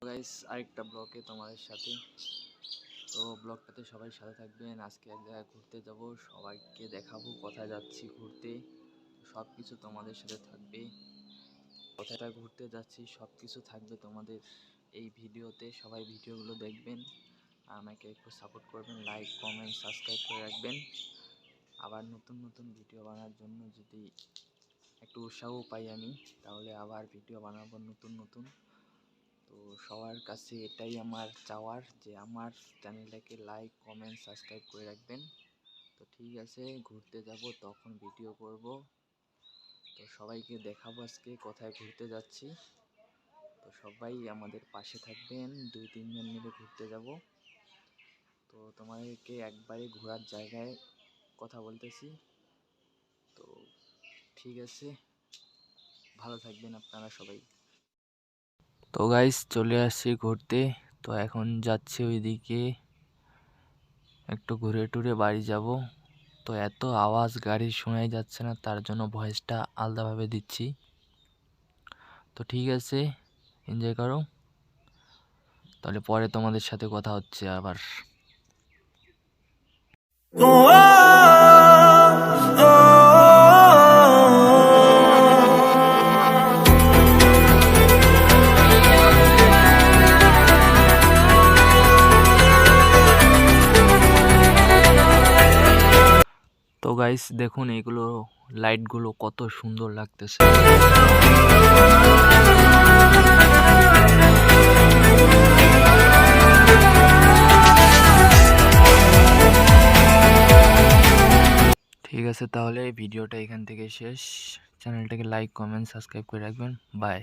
Guys আরেকটা ব্লগে তোমাদের সাথে। তো ব্লগটাতে সবাই সাথে থাকবেন। আজকে এক জায়গায় ঘুরতে যাব, সবাইকে দেখাবো কোথায় যাচ্ছি ঘুরতে। সব কিছু তোমাদের সাথে থাকবে, কোথায় ঘুরতে যাচ্ছি সব কিছু থাকবে তোমাদের এই ভিডিওতে। সবাই ভিডিওগুলো দেখবেন, আমাকে একটু সাপোর্ট করবেন, লাইক কমেন্ট সাবস্ক্রাইব করে রাখবেন। আবার নতুন নতুন ভিডিও বানানোর জন্য যদি একটু উৎসাহ পাই আমি, তাহলে আবার ভিডিও বানাবো নতুন নতুন। তো সবার কাছে এটাই আমার চাওয়ার যে আমার চ্যানেলটাকে লাইক কমেন্ট সাবস্ক্রাইব করে রাখবেন। তো ঠিক আছে, ঘুরতে যাব তখন ভিডিও করব। তো সবাইকে দেখাবো আজকে কোথায় ঘুরতে যাচ্ছি। তো সবাই আমাদের পাশে থাকবেন, 2-3 জন মিলে ঘুরতে যাব। তো তোমাদেরকে একবারে ঘোরার জায়গায় কথা বলতেছি। তো ঠিক আছে, ভালো থাকবেন আপনারা সবাই। তো গাইস চলে আসছি ঘুরতে। তো এখন যাচ্ছি ওইদিকে, একটু ঘুরে টুরে বাড়ি যাব। তো এত আওয়াজ গাড়ি শোনাই যাচ্ছে না, তার জন্য ভয়েসটা আলাদাভাবে দিচ্ছি। তো ঠিক আছে, এনজয় করো। তাহলে পরে তোমাদের সাথে কথা হচ্ছে আবার। তো গাইস দেখুন, এগুলো লাইটগুলো কত সুন্দর লাগতেছে। ঠিক আছে, তাহলে ভিডিওটা এখান থেকে শেষ। চ্যানেলটাকে লাইক কমেন্ট সাবস্ক্রাইব করে রাখবেন। বাই।